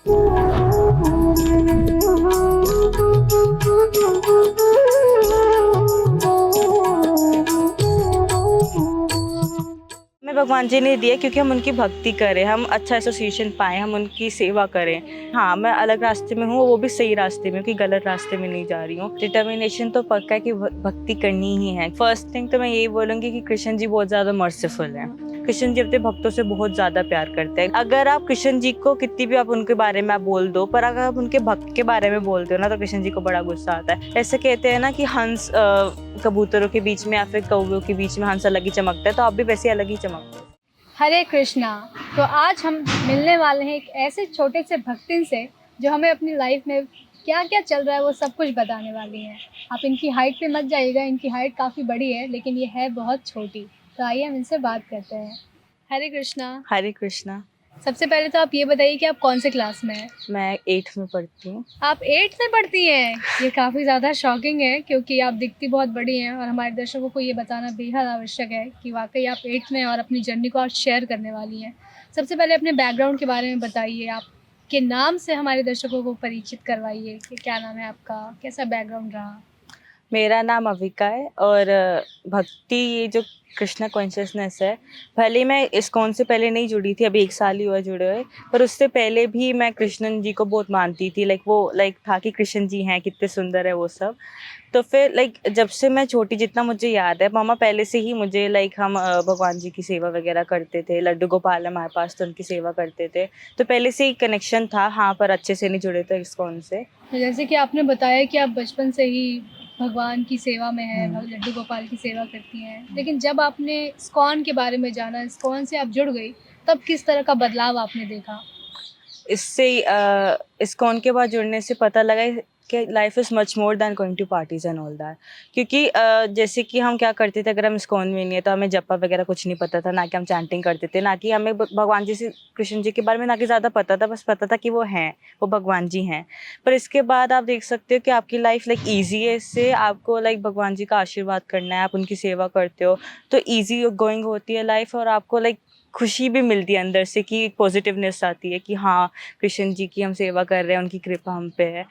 हमें भगवान जी ने दिया क्योंकि हम उनकी भक्ति करें, हम अच्छा एसोसिएशन पाएँ, हम उनकी सेवा करें। हाँ, मैं अलग रास्ते में हूँ, वो भी सही रास्ते में हूँ कि गलत रास्ते में नहीं जा रही हूँ। डिटर्मिनेशन तो पक्का है कि भक्ति करनी ही है। फर्स्ट थिंग तो मैं यही बोलूँगी कि कृष्ण जी बहुत ज़्यादा मर्सीफुल हैं। कृष्ण जी अपने भक्तों से बहुत ज़्यादा प्यार करते हैं। अगर आप कृष्ण जी को कितनी भी आप उनके बारे में आप बोल दो, पर अगर आप उनके भक्त के बारे में बोलते हो ना, तो कृष्ण जी को बड़ा गुस्सा आता है। ऐसे कहते हैं ना कि हंस कबूतरों के बीच में या फिर कौवों के बीच में हंस अलग ही चमकता है, तो आप भी वैसे अलग ही चमकते हो। हरे कृष्णा। तो आज हम मिलने वाले हैं एक ऐसे छोटे से भक्तिन से जो हमें अपनी लाइफ में क्या क्या चल रहा है वो सब कुछ बताने वाली हैं। आप इनकी हाइट पे मत जाइएगा, इनकी हाइट काफ़ी बड़ी है लेकिन ये है बहुत छोटी। तो आइए हम इनसे बात करते हैं। हरे कृष्णा। हरे कृष्णा। सबसे पहले तो आप ये बताइए कि आप कौन से क्लास में हैं? मैं 8th में पढ़ती हूँ। आप 8th में पढ़ती हैं? ये काफ़ी ज़्यादा शॉकिंग है क्योंकि आप दिखती बहुत बड़ी हैं और हमारे दर्शकों को ये बताना बेहद आवश्यक है कि वाक़ई आप 8th में हैं और अपनी जर्नी को आप शेयर करने वाली हैं। सबसे पहले अपने बैकग्राउंड के बारे में बताइए, आपके नाम से हमारे दर्शकों को परिचित करवाइए कि क्या नाम है आपका? कैसा बैकग्राउंड रहा? मेरा नाम अविका है और भक्ति ये जो कृष्णा कॉन्शियसनेस है, भले ही मैं इस्कॉन से पहले नहीं जुड़ी थी, अभी 1 साल ही हुआ जुड़े हुए, पर उससे पहले भी मैं कृष्णन जी को बहुत मानती थी। लाइक था कि कृष्ण जी हैं, कितने सुंदर है वो सब। तो फिर लाइक जब से मैं छोटी, जितना मुझे याद है, मामा पहले से ही मुझे लाइक हम भगवान जी की सेवा वगैरह करते थे। लड्डू गोपाल है हमारे पास, तो उनकी सेवा करते थे। तो पहले से ही कनेक्शन था, हाँ, पर अच्छे से नहीं जुड़े थे इस्कॉन से। तो जैसे कि आपने बताया कि आप बचपन से ही भगवान की सेवा में हैं, लड्डू गोपाल की सेवा करती हैं। लेकिन जब आपने इस्कॉन के बारे में जाना, इस्कॉन से आप जुड़ गई, तब किस तरह का बदलाव आपने देखा? इससे इस्कॉन के बाद जुड़ने से पता लगा कि life is much more than going to parties and all that. क्योंकि जैसे कि हम क्या करते थे, अगर हम इस्कॉन में नहीं है तो हमें जपा वगैरह कुछ नहीं पता था, ना कि हम चैंटिंग करते थे, ना कि हमें भगवान जी से, कृष्ण जी के बारे में ना कि ज़्यादा पता था, बस पता था कि वो हैं, वो भगवान जी हैं। पर इसके बाद आप देख सकते हो कि आपकी लाइफ लाइक ईजी है। इससे आपको लाइक भगवान जी का आशीर्वाद करना है, आप उनकी सेवा करते हो, तो ईजी गोइंग होती है लाइफ, और आपको लाइक खुशी भी मिलती है अंदर से कि पॉजिटिवनेस आती है कि हाँ, कृष्ण जी की हम सेवा कर रहे हैं, उनकी कृपा हम पे है।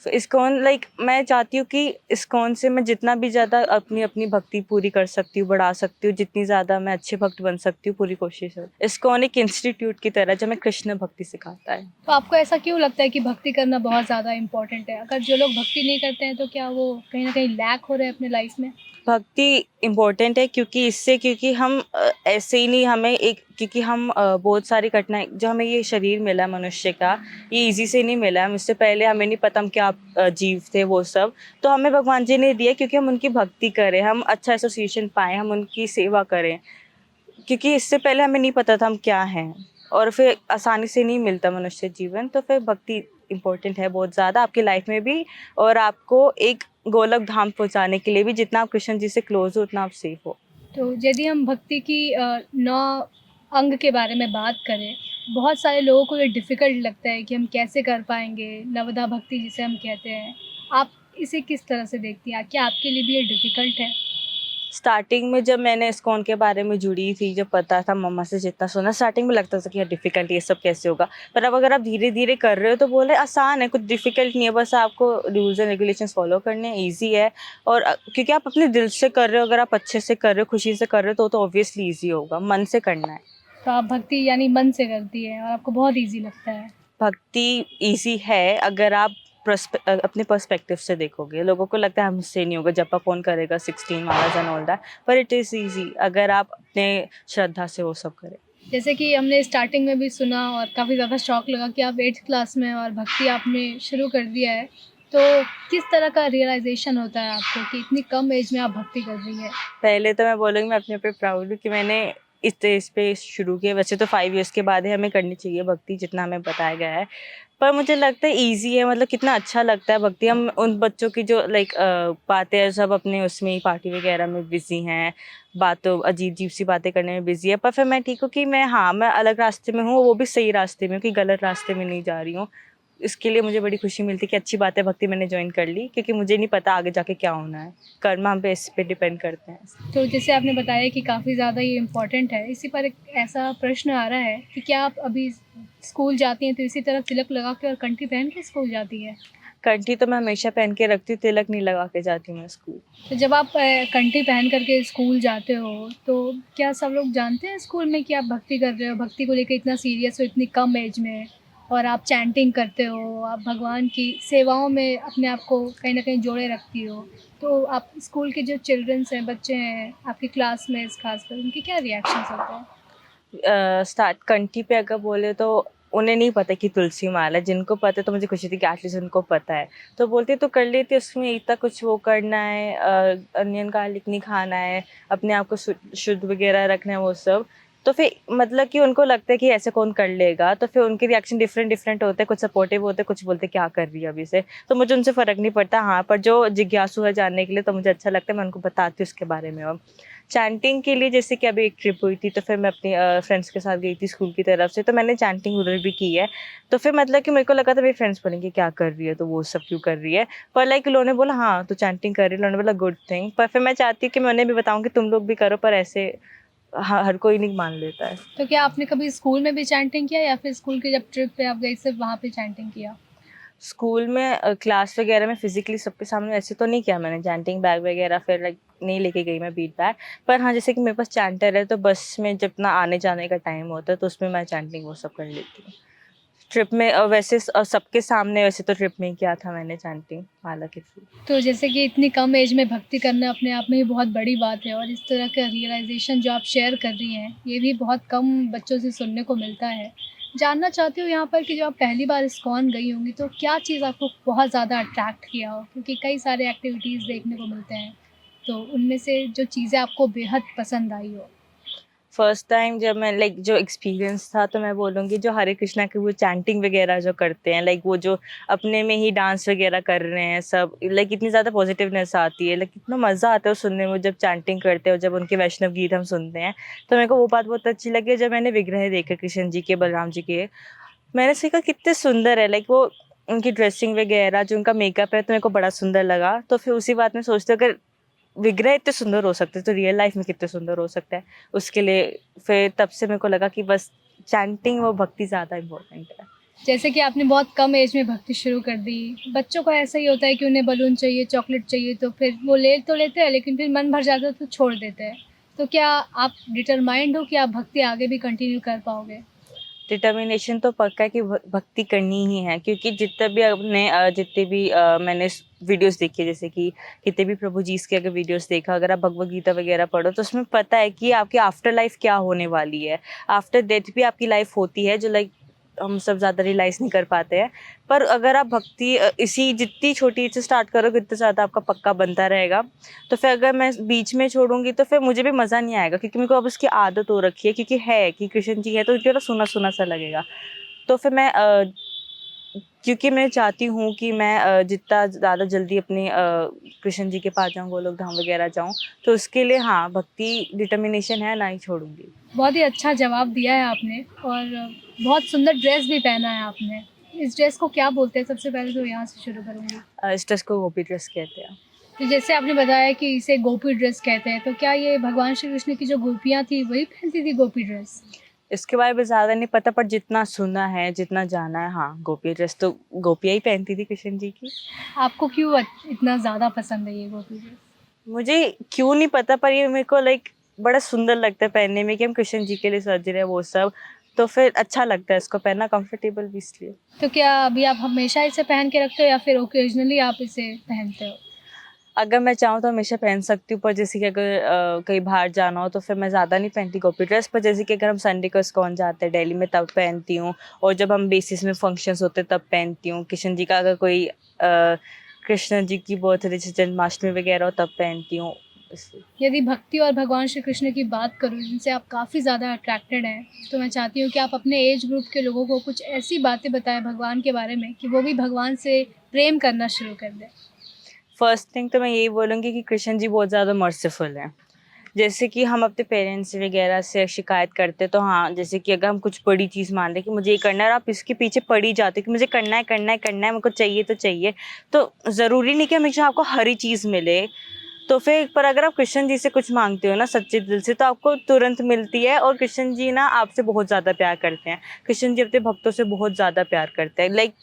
सो इस्कॉन लाइक मैं चाहती हूँ कि इस्कॉन से मैं जितना भी ज़्यादा अपनी अपनी भक्ति पूरी कर सकती हूँ, बढ़ा सकती हूँ, जितनी ज़्यादा मैं अच्छे भक्त बन सकती हूँ, पूरी कोशिश है। इस्कॉन एक इंस्टीट्यूट की तरह जो हमें कृष्ण भक्ति सिखाता है। तो आपको ऐसा क्यों लगता है कि भक्ति करना बहुत ज़्यादा इम्पोर्टेंट है? अगर जो लोग भक्ति नहीं करते हैं तो क्या वो कहीं न कहीं लैक हो रहे हैं अपनी लाइफ में? भक्ति इम्पोर्टेंट है क्योंकि हम ऐसे ही नहीं, हमें एक, क्योंकि हम बहुत सारी कठिनाई, जो हमें ये शरीर मिला है मनुष्य का, ये इजी से नहीं मिला है। इससे पहले हमें नहीं पता हम क्या जीव थे वो सब, तो हमें भगवान जी ने दिया क्योंकि हम उनकी भक्ति करें, हम अच्छा एसोसिएशन पाएँ, हम उनकी सेवा करें। क्योंकि इससे पहले हमें नहीं पता था हम क्या हैं, और फिर आसानी से नहीं मिलता मनुष्य जीवन, तो फिर भक्ति इम्पोर्टेंट है बहुत ज़्यादा आपकी लाइफ में भी, और आपको एक गोलक धाम पहुँचाने के लिए भी। जितना आप कृष्ण जी से क्लोज हो उतना आप सेफ हो। तो यदि हम भक्ति की 9 अंग के बारे में बात करें, बहुत सारे लोगों को ये डिफ़िकल्ट लगता है कि हम कैसे कर पाएँगे, नवधा भक्ति जिसे हम कहते हैं। आप इसे किस तरह से देखती हैं? क्या आपके लिए भी ये डिफ़िकल्ट है? स्टार्टिंग में जब मैंने इस्कॉन के बारे में जुड़ी थी, जब पता था, मम्मा से जितना सुना, स्टार्टिंग में लगता था कि यार डिफ़िकल्ट, ये सब कैसे होगा। पर अब अगर आप धीरे-धीरे कर रहे हो तो बोले आसान है, कुछ डिफ़िकल्ट नहीं है, बस आपको रूल्स एंड रेगुलेशंस फ़ॉलो करने हैं, ईज़ी है। और क्योंकि आप अपने दिल से कर रहे हो, अगर आप अच्छे से कर रहे हो, खुशी से कर रहे हो, तो ऑब्वियसली ईज़ी होगा, मन से करना है। तो आप भक्ति यानी मन से करती हैं और आपको बहुत ईज़ी लगता है। भक्ति ईज़ी है अगर आप अपने पर्सपेक्टिव से देखोगे। लोगों को लगता है हमसे नहीं होगा, जपा कौन करेगा, 16 मालाज़ एंड ऑल दैट, पर इट इज़ ईज़ी अगर आप अपने श्रद्धा से वो सब करें। जैसे कि हमने स्टार्टिंग में भी सुना और काफ़ी ज़्यादा शॉक लगा कि आप 8th क्लास में हैं और भक्ति आपने शुरू कर दिया है। तो किस तरह का रियलाइज़ेशन होता है आपको कि इतनी कम एज में आप भक्ति कर रही हैं? पहले तो मैं बोलूँगी, मैं अपने पे प्राउड हूँ कि मैंने इस स्टेज पे शुरू किया। वैसे तो 5 इयर्स के बाद ही हमें करनी चाहिए भक्ति, जितना हमें बताया गया है। पर मुझे लगता है ईज़ी है, मतलब कितना अच्छा लगता है भक्ति। हम उन बच्चों की जो लाइक बातें हैं, सब अपने उसमें ही पार्टी वगैरह में बिज़ी हैं, बातों अजीब-अजीब सी बातें करने में बिज़ी है। पर फिर मैं ठीक हूँ कि मैं, हाँ, मैं अलग रास्ते में हूँ, वो भी सही रास्ते में हूँ कि गलत रास्ते में नहीं जा रही हूँ। इसके लिए मुझे बड़ी खुशी मिलती है कि अच्छी बात है भक्ति मैंने ज्वाइन कर ली, क्योंकि मुझे नहीं पता आगे जाके क्या होना है। कर्म हम पे इस पे डिपेंड करते हैं। तो जैसे आपने बताया कि काफ़ी ज़्यादा ये इम्पोर्टेंट है, इसी पर एक ऐसा प्रश्न आ रहा है कि क्या आप अभी स्कूल जाती हैं तो इसी तरह तिलक लगा के और कंठी पहन के स्कूल जाती हैं? कंठी तो मैं हमेशा पहन के रखती हूँ, तिलक नहीं लगा के जाती मैं स्कूल। तो जब आप कंठी पहन कर के स्कूल जाते हो, तो क्या सब लोग जानते हैं स्कूल में कि आप भक्ति कर रहे हो, भक्ति को लेके इतना सीरियस हो इतनी कम एज में, और आप चैंटिंग करते हो, आप भगवान की सेवाओं में अपने आप को कहीं न कहीं जोड़े रखती हो। तो आप स्कूल के जो चिल्ड्रंस हैं, बच्चे हैं, आपकी क्लासमेट्स ख़ासकर, उनके क्या रिएक्शंस होते हैं? स्टार्ट कंठी पे अगर बोले तो उन्हें नहीं पता कि तुलसी माला है, जिनको पता है तो मुझे खुशी थी कि एटलीस्ट उनको पता है। तो बोलते तो कर लेती, उसमें इतना कुछ वो करना है, अनियन गार्लिक नहीं खाना है, अपने आप को शुद्ध वगैरह रखना है वो सब। तो फिर मतलब कि उनको लगता है कि ऐसे कौन कर लेगा, तो फिर उनके रिएक्शन डिफरेंट डिफरेंट होते हैं, कुछ सपोर्टिव होते हैं, कुछ बोलते क्या कर रही है अभी से। तो मुझे उनसे फ़र्क नहीं पड़ता। हाँ, पर जो जिज्ञासु है जानने के लिए तो मुझे अच्छा लगता है, मैं उनको बताती हूँ उसके बारे में। और चैंटिंग के लिए जैसे कि अभी एक ट्रिप हुई थी, तो फिर मैं अपनी फ्रेंड्स के साथ गई थी स्कूल की तरफ से, तो मैंने चैंटिंग उधर भी की है। तो फिर मतलब कि मेरे को लगा था मेरी फ्रेंड्स बोलेंगी क्या कर रही है, तो वो सब क्यों कर रही है। पर लाइक उन्होंने बोला हाँ तो चैंटिंग कर रही है, उन्होंने बोला गुड थिंग। पर फिर मैं चाहती हूँ कि मैं उन्हें भी बताऊँ कि तुम लोग भी करो, पर ऐसे हर कोई नहीं मान लेता है। तो क्या आपने कभी स्कूल में भी चैंटिंग किया या फिर स्कूल की जब ट्रिप पे आप गई सिर्फ़ वहाँ पे चैंटिंग किया? स्कूल में क्लास वगैरह में फिजिकली सबके सामने ऐसे तो नहीं किया मैंने चैंटिंग बैग वगैरह, फिर लाइक नहीं लेके गई मैं बीट बैग। पर हाँ, जैसे कि मेरे पास चैंटर है तो बस में जब ना आने जाने का टाइम होता है तो उसमें मैं चैंटिंग वो सब कर लेती हूँ। ट्रिप में वैसे सबके सामने वैसे तो ट्रिप में ही किया था मैंने चैंटिंग माला के थ्रू। तो जैसे कि इतनी कम एज में भक्ति करना अपने आप में ही बहुत बड़ी बात है, और इस तरह का रियलाइज़ेशन जो आप शेयर कर रही हैं, ये भी बहुत कम बच्चों से सुनने को मिलता है। जानना चाहती हूँ यहाँ पर कि जब आप पहली बार इस्कॉन गई होंगी, तो क्या चीज़ आपको बहुत ज़्यादा अट्रैक्ट किया हो? क्योंकि कई सारे एक्टिविटीज़ देखने को मिलते हैं, तो उनमें से जो चीज़ें आपको बेहद पसंद आई हो? फर्स्ट टाइम जब मैं लाइक जो एक्सपीरियंस था तो मैं बोलूँगी जो हरे कृष्णा की वो चैंटिंग वगैरह जो करते हैं, लाइक वो जो अपने में ही डांस वगैरह कर रहे हैं सब, लाइक इतनी ज़्यादा पॉजिटिवनेस आती है, लाइक इतना मज़ा आता है सुनने में जब चैंटिंग करते हैं और जब उनके वैष्णव गीत हम सुनते हैं। तो मेरे को वो बात बहुत अच्छी लगी। जब मैंने विग्रह देखे कृष्ण जी के, बलराम जी के, मैंने सीखा कितने सुंदर है, लाइक वो उनकी ड्रेसिंग वगैरह जो उनका मेकअप है तो मेरे को बड़ा सुंदर लगा। तो फिर उसी बात में सोचते हो, अगर विग्रह इतने सुंदर हो सकते हैं तो रियल लाइफ में कितने सुंदर हो सकता है। उसके लिए फिर तब से मेरे को लगा कि बस चैंटिंग वो भक्ति ज़्यादा इम्पोर्टेंट है। जैसे कि आपने बहुत कम एज में भक्ति शुरू कर दी। बच्चों को ऐसा ही होता है कि उन्हें बलून चाहिए, चॉकलेट चाहिए, तो फिर वो ले तो लेते हैं, लेकिन फिर मन भर जाता है तो छोड़ देते हैं। तो क्या आप डिटरमाइंड हो कि आप भक्ति आगे भी कंटिन्यू कर पाओगे? डिटर्मिनेशन तो पक्का है कि भक्ति करनी ही है, क्योंकि जितना भी अपने जितने भी मैंने वीडियोस देखी है, जैसे कि कितने भी प्रभु जी के अगर वीडियोस देखा, अगर आप भगवद गीता वगैरह पढ़ो तो उसमें पता है कि आपकी आफ्टर लाइफ क्या होने वाली है। आफ्टर डेथ भी आपकी लाइफ होती है, जो लाइक हम सब ज़्यादा रियलाइज़ नहीं कर पाते हैं। पर अगर आप भक्ति इसी जितनी छोटी एज से स्टार्ट करोगे उतना ज़्यादा आपका पक्का बनता रहेगा। तो फिर अगर मैं बीच में छोड़ूंगी तो फिर मुझे भी मज़ा नहीं आएगा, क्योंकि मेरे को अब उसकी आदत हो रखी है, क्योंकि है कि कृष्ण जी है तो उनके तो सुना सुना सा लगेगा। तो फिर मैं क्योंकि मैं चाहती हूँ कि मैं जितना ज़्यादा जल्दी अपने कृष्ण जी के पास जाऊँ, गोलोक धाम वगैरह जाऊँ, तो उसके लिए हाँ भक्ति डिटर्मिनेशन है, ना ही छोड़ूंगी। बहुत ही अच्छा जवाब दिया है आपने, और बहुत सुंदर ड्रेस भी पहना है आपने। इस ड्रेस को क्या बोलते हैं? सबसे पहले तो यहाँ से शुरू करूँगी। इस ड्रेस को गोपी ड्रेस कहते हैं। तो जैसे आपने बताया कि इसे गोपी ड्रेस कहते हैं, तो क्या ये भगवान श्री कृष्ण की जो गोपियाँ थी, वही पहनती थी गोपी ड्रेस? इसके बारे में ज़्यादा नहीं पता, पर जितना सुना है जितना जाना है, हाँ गोपी ड्रेस तो गोपियाँ ही पहनती थी कृष्ण जी की। आपको क्यों इतना ज़्यादा पसंद है ये गोपी ड्रेस? मुझे क्यों नहीं पता, पर ये मेरे को लाइक बड़ा सुंदर लगता है पहनने में, कि हम कृष्ण जी के लिए सज रहे हैं वो सब। तो फिर अच्छा लगता है इसको पहनना, कंफर्टेबल भी इसलिए। तो क्या अभी आप हमेशा इसे पहन के रखते हो या फिर ओकेजनली आप इसे पहनते हो? अगर मैं चाहूँ तो हमेशा पहन सकती हूँ, पर जैसे कि अगर कहीं बाहर जाना हो तो फिर मैं ज़्यादा नहीं पहनती गोपी ड्रेस। पर जैसे कि अगर हम संडे को इस्कॉन जाते हैं दिल्ली में तब पहनती हूँ, और जब हम बेसिस में फंक्शंस होते हैं तब पहनती हूँ। कृष्ण जी का अगर कोई कृष्ण जी की बर्थडे जैसे जन्माष्टमी वगैरह हो तब पहनती हूँ इसलिए। यदि भक्ति और भगवान श्री कृष्ण की बात करूँ जिनसे आप काफ़ी ज़्यादा अट्रैक्टेड हैं, तो मैं चाहती हूँ कि आप अपने एज ग्रुप के लोगों को कुछ ऐसी बातें बताएँ भगवान के बारे में कि वो भी भगवान से प्रेम करना शुरू कर दें। फर्स्ट थिंग तो मैं यही बोलूँगी कि कृष्ण जी बहुत ज़्यादा मर्सीफुल हैं। जैसे कि हम अपने पेरेंट्स वगैरह से शिकायत करते तो हाँ, जैसे कि अगर हम कुछ बड़ी चीज़ मान लें कि मुझे ये करना है और आप इसके पीछे पड़ी जाते हो कि मुझे करना है करना है करना है, मेरे को चाहिए तो चाहिए, तो ज़रूरी नहीं कि हमेशा आपको हर ही चीज़ मिले। तो फिर पर अगर आप कृष्ण जी से कुछ मांगते हो ना सच्चे दिल से, तो आपको तुरंत मिलती है। और कृष्ण जी ना आपसे बहुत ज़्यादा प्यार करते हैं। कृष्ण जी अपने भक्तों से बहुत ज़्यादा प्यार करते हैं। लाइक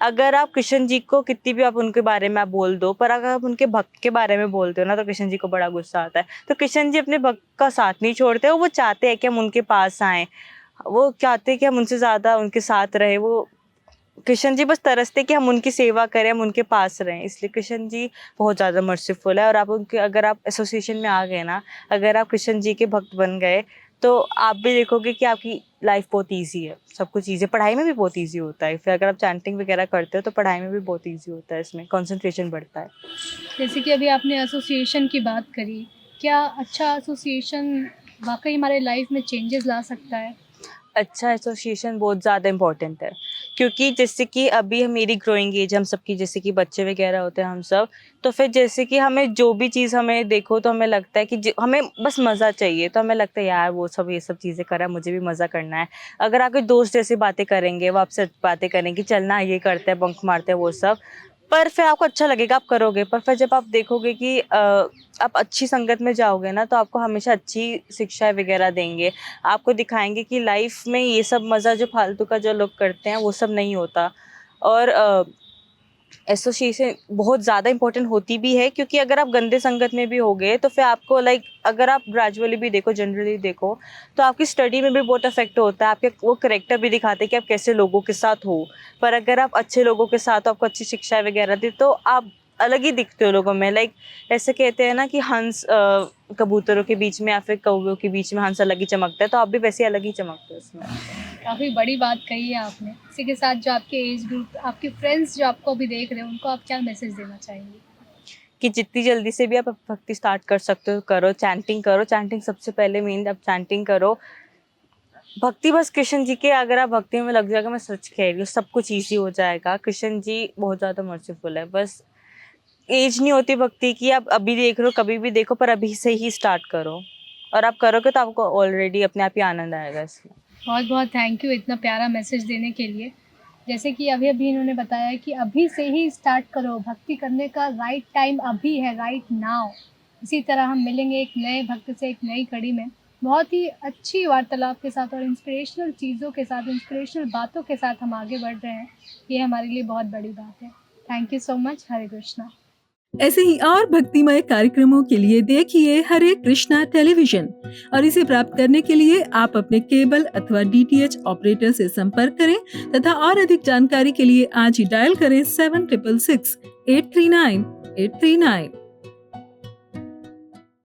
अगर आप कृष्ण जी को कितनी भी आप उनके बारे में आप बोल दो, पर अगर आप उनके भक्त के बारे में बोलते हो ना, तो कृष्ण जी को बड़ा गुस्सा आता है। तो कृष्ण जी अपने भक्त का साथ नहीं छोड़ते, वो चाहते हैं कि हम उनके पास आएँ। वो चाहते हैं कि हम उनसे ज़्यादा उनके साथ रहें। वो कृष्ण जी बस तरसते कि हम उनकी सेवा करें, हम उनके पास रहें। इसलिए कृष्ण जी बहुत ज़्यादा मर्सीफुल है। और आप उनके अगर आप एसोसिएशन में आ गए ना, अगर आप कृष्ण जी के भक्त बन गए, तो आप भी देखोगे कि आपकी लाइफ बहुत ईज़ी है। सब कुछ ईज़ी है, पढ़ाई में भी बहुत ईज़ी होता है। फिर अगर आप चैंटिंग वगैरह करते हो तो पढ़ाई में भी बहुत ईज़ी होता है, इसमें कंसंट्रेशन बढ़ता है। जैसे कि अभी आपने एसोसिएशन की बात करी, क्या अच्छा एसोसिएशन वाक़ई हमारे लाइफ में चेंजेस ला सकता है? अच्छा एसोसिएशन बहुत ज़्यादा इम्पोर्टेंट है, क्योंकि जैसे कि अभी मेरी ग्रोइंग एज, हम सबकी जैसे कि बच्चे वगैरह होते हैं हम सब, तो फिर जैसे कि हमें जो भी चीज़ हमें देखो तो हमें लगता है कि हमें बस मज़ा चाहिए, तो हमें लगता है यार वो सब ये सब चीज़ें करा, मुझे भी मज़ा करना है। अगर आपके दोस्त जैसे बातें करेंगे, वो आपसे बातें करेंगे चलना ये करते हैं, बंक मारते हैं वो सब, पर फिर आपको अच्छा लगेगा, आप करोगे। पर फिर जब आप देखोगे कि आप अच्छी संगत में जाओगे ना, तो आपको हमेशा अच्छी शिक्षाएं वगैरह देंगे। आपको दिखाएँगे कि लाइफ में ये सब मज़ा जो फालतू का जो लोग करते हैं वो सब नहीं होता। और एसोसिएशन बहुत ज़्यादा इम्पोर्टेंट होती भी है, क्योंकि अगर आप गंदे संगत में भी होगे तो फिर आपको लाइक अगर आप ग्रेजुअली भी देखो, जनरली देखो, तो आपकी स्टडी में भी बहुत इफेक्ट होता है। आपके वो करैक्टर भी दिखाते हैं कि आप कैसे लोगों के साथ हो। पर अगर आप अच्छे लोगों के साथ हो, आपको अच्छी शिक्षा वगैरह दी, तो आप अलग ही दिखते हो लोगों में। लाइक ऐसे कहते हैं ना कि हंस कबूतरों के बीच में या फिर कौवों के बीच में हंस अलग ही चमकता है, तो आप भी वैसे अलग ही चमकते हो उसमें। काफ़ी बड़ी बात कही है आपने। इसी के साथ जो आपके एज ग्रुप, आपके फ्रेंड्स जो आपको अभी देख रहे हैं, उनको आप क्या मैसेज देना चाहेंगे? कि जितनी जल्दी से भी आप भक्ति स्टार्ट कर सकते हो करो, चैंटिंग करो। चैंटिंग सबसे पहले मेन, आप चैंटिंग करो। भक्ति बस कृष्ण जी के, अगर आप भक्ति में लग जाएगा, मैं सच कह रही हूँ, सब कुछ ईज़ी हो जाएगा। कृष्ण जी बहुत ज़्यादा मर्सीफुल है। बस एज नहीं होती भक्ति की, आप अभी देख रहे हो, कभी भी देखो, पर अभी से ही स्टार्ट करो। और आप करोगे तो आपको ऑलरेडी अपने आप ही आनंद आएगा इसमें। बहुत-बहुत थैंक यू इतना प्यारा मैसेज देने के लिए। जैसे कि अभी-अभी इन्होंने बताया कि अभी से ही स्टार्ट करो, भक्ति करने का राइट टाइम अभी है, राइट नाउ। इसी तरह हम मिलेंगे एक नए भक्त से एक नई कड़ी में। बहुत ही अच्छी वार्तालाप के साथ और इंस्पिरेशनल चीज़ों के साथ, इंस्पिरेशनल बातों के साथ हम आगे बढ़ रहे हैं। ये हमारे लिए बहुत बड़ी बात है। Thank you so much. Hare Krishna. ऐसे ही और भक्तिमय कार्यक्रमों के लिए देखिए हरे कृष्णा टेलीविजन और इसे प्राप्त करने के लिए आप अपने केबल अथवा डीटीएच ऑपरेटर से संपर्क करें तथा और अधिक जानकारी के लिए आज ही डायल करें 7666 839 839।